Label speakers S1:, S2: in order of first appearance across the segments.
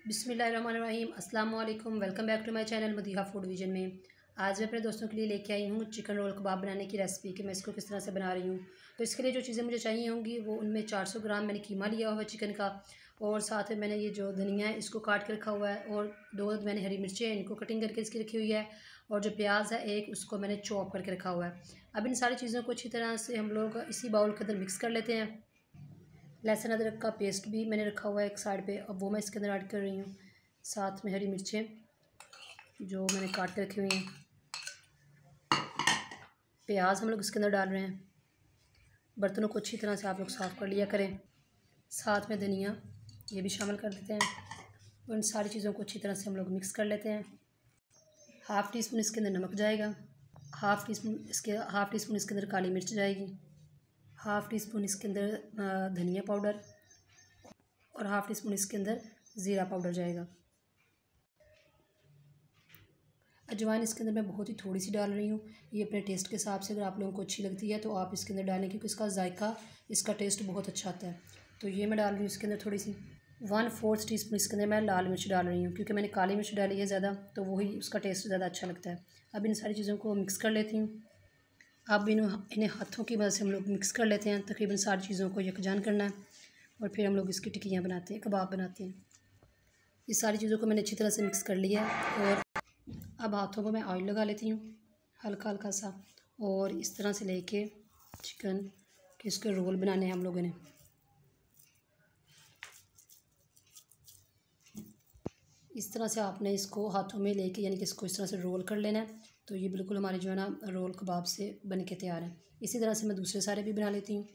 S1: बिस्मिल्लाहिर्रहमानिर्रहीम अस्सलाम वालेकुम। Welcome back to my channel Madiha food vision में। आज मैं अपने दोस्तों के लिए लेके आई हूँ चिकन रोल कबाब बनाने की रेसिपी कि मैं इसको किस तरह से बना रही हूँ। तो इसके लिए जो चीज़ें मुझे चाहिए होंगी वो उनमें 400 ग्राम मैंने कीमा लिया हुआ है चिकन का, और साथ में मैंने ये जो धनिया है इसको काट के रखा हुआ है, और 2 मैंने हरी मिर्चें इनको कटिंग करके इसकी रखी हुई है, और जो प्याज है एक उसको मैंने चॉप करके रखा हुआ है। अब इन सारी चीज़ों को अच्छी तरह से हम लोग इसी बाउल के अंदर मिक्स कर लेते हैं। लहसुन अदरक का पेस्ट भी मैंने रखा हुआ है एक साइड पे, अब वो मैं इसके अंदर ऐड कर रही हूँ। साथ में हरी मिर्चें जो मैंने काट के रखी हुई हैं, प्याज हम लोग इसके अंदर डाल रहे हैं। बर्तनों को अच्छी तरह से आप लोग साफ़ कर लिया करें। साथ में धनिया ये भी शामिल कर देते हैं, और इन सारी चीज़ों को अच्छी तरह से हम लोग मिक्स कर लेते हैं। हाफ़ टी स्पून इसके अंदर नमक जाएगा, हाफ़ टी स्पून इसके अंदर काली मिर्च जाएगी, हाफ़ टी स्पून इसके अंदर धनिया पाउडर, और हाफ़ टी स्पून इसके अंदर ज़ीरा पाउडर जाएगा। अजवाइन इसके अंदर मैं बहुत ही थोड़ी सी डाल रही हूँ, ये अपने टेस्ट के हिसाब से, अगर आप लोगों को अच्छी लगती है तो आप इसके अंदर डालें, क्योंकि इसका जायका, इसका टेस्ट बहुत अच्छा आता है। तो ये मैं डाल रही हूँ इसके अंदर थोड़ी सी 1/4 टीस्पून इसके अंदर मैं लाल मिर्च डाल रही हूँ, क्योंकि मैंने काली मिर्च डाली है ज़्यादा, तो वही उसका टेस्ट ज़्यादा अच्छा लगता है। अब इन सारी चीज़ों को मिक्स कर लेती हूँ। अब इन्हें हाथों की मदद से हम लोग मिक्स कर लेते हैं। तकरीबन सारी चीज़ों को यकजान करना है, और फिर हम लोग इसकी टिक्कियाँ बनाते हैं, कबाब बनाते हैं। इस सारी चीज़ों को मैंने अच्छी तरह से मिक्स कर लिया है, और अब हाथों को मैं ऑयल लगा लेती हूँ हल्का हल्का सा, और इस तरह से लेके चिकन के इसके रोल बनाने हैं हम लोगों ने। इस तरह से आपने इसको हाथों में लेके, यानी कि इसको इस तरह से रोल कर लेना है। तो ये बिल्कुल हमारे जो है ना रोल कबाब से बन के तैयार है। इसी तरह से मैं दूसरे सारे भी बना लेती हूँ।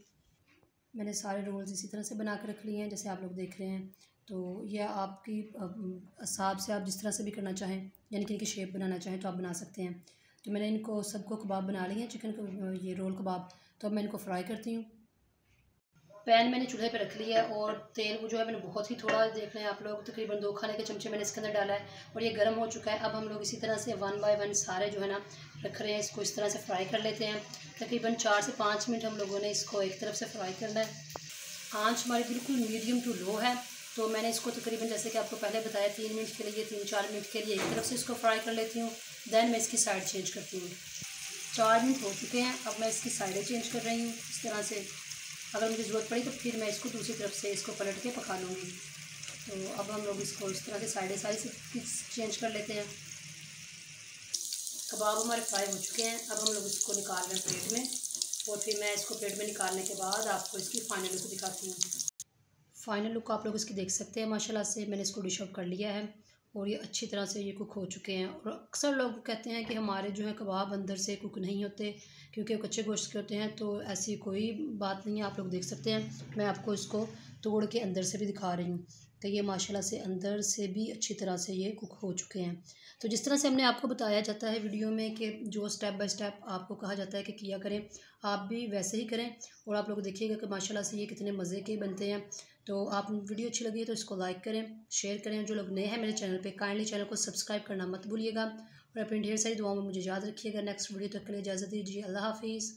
S1: मैंने सारे रोल्स इसी तरह से बना कर रख लिए हैं जैसे आप लोग देख रहे हैं। तो यह आपकी हिसाब से, आप जिस तरह से भी करना चाहें, यानी कि इनकी शेप बनाना चाहें तो आप बना सकते हैं। तो मैंने इनको सबको कबाब बना लिए हैं, चिकन को, ये रोल कबाब। तो अब मैं इनको फ्राई करती हूँ। पैन मैंने चूल्हे पे रख लिया है, और तेल वो जो है मैंने बहुत ही थोड़ा, देख लें आप लोग, तकरीबन 2 खाने के चमचे मैंने इसके अंदर डाला है, और ये गर्म हो चुका है। अब हम लोग इसी तरह से 1 बाय 1 सारे जो है ना रख रहे हैं, इसको इस तरह से फ्राई कर लेते हैं। तकरीबन 4 से 5 मिनट हम लोगों ने इसको एक तरफ से फ्राई करना है। आंच हमारी बिल्कुल मीडियम टू लो है। तो मैंने इसको तकरीबन, जैसे कि आपको पहले बताया, 3 मिनट के लिए, 3-4 मिनट के लिए एक तरफ से इसको फ्राई कर लेती हूँ। दैन मैं इसकी साइड चेंज करती हूँ। 4 मिनट हो चुके हैं, अब मैं इसकी साइडें चेंज कर रही हूँ इस तरह से। अगर मुझे ज़रूरत पड़ी तो फिर मैं इसको दूसरी तरफ से इसको पलट के पका लूँगी। तो अब हम लोग इसको इस तरह से साइडें सारी से चेंज कर लेते हैं। कबाब हमारे फ्राई हो चुके हैं। अब हम लोग इसको निकाल रहे हैं प्लेट में, और फिर मैं इसको प्लेट में निकालने के बाद आपको इसकी फाइनल लुक दिखाती हूँ। फाइनल लुक आप लोग इसकी देख सकते हैं। माशाल्लाह से मैंने इसको डिश आउट कर लिया है, और ये अच्छी तरह से ये कुक हो चुके हैं। और अक्सर लोग कहते हैं कि हमारे जो है कबाब अंदर से कुक नहीं होते, क्योंकि वो कच्चे गोश्त के होते हैं। तो ऐसी कोई बात नहीं है, आप लोग देख सकते हैं। मैं आपको इसको तोड़ के अंदर से भी दिखा रही हूँ कि ये माशाल्लाह से अंदर से भी अच्छी तरह से ये कुक हो चुके हैं। तो जिस तरह से हमने आपको बताया जाता है वीडियो में, कि जो स्टेप बाय स्टेप आपको कहा जाता है कि किया करें, आप भी वैसे ही करें। और आप लोग देखिएगा कि माशाल्लाह से ये कितने मज़े के बनते हैं। तो आप वीडियो अच्छी लगी है तो इसको लाइक करें, शेयर करें। जो लोग नए हैं मेरे चैनल पे, काइंडली चैनल को सब्सक्राइब करना मत भूलिएगा, और अपनी ढेर सारी दुआओं में मुझे याद रखिएगा। नेक्स्ट वीडियो तक के लिए इजाज़त दीजिए। अल्लाह हाफिज़।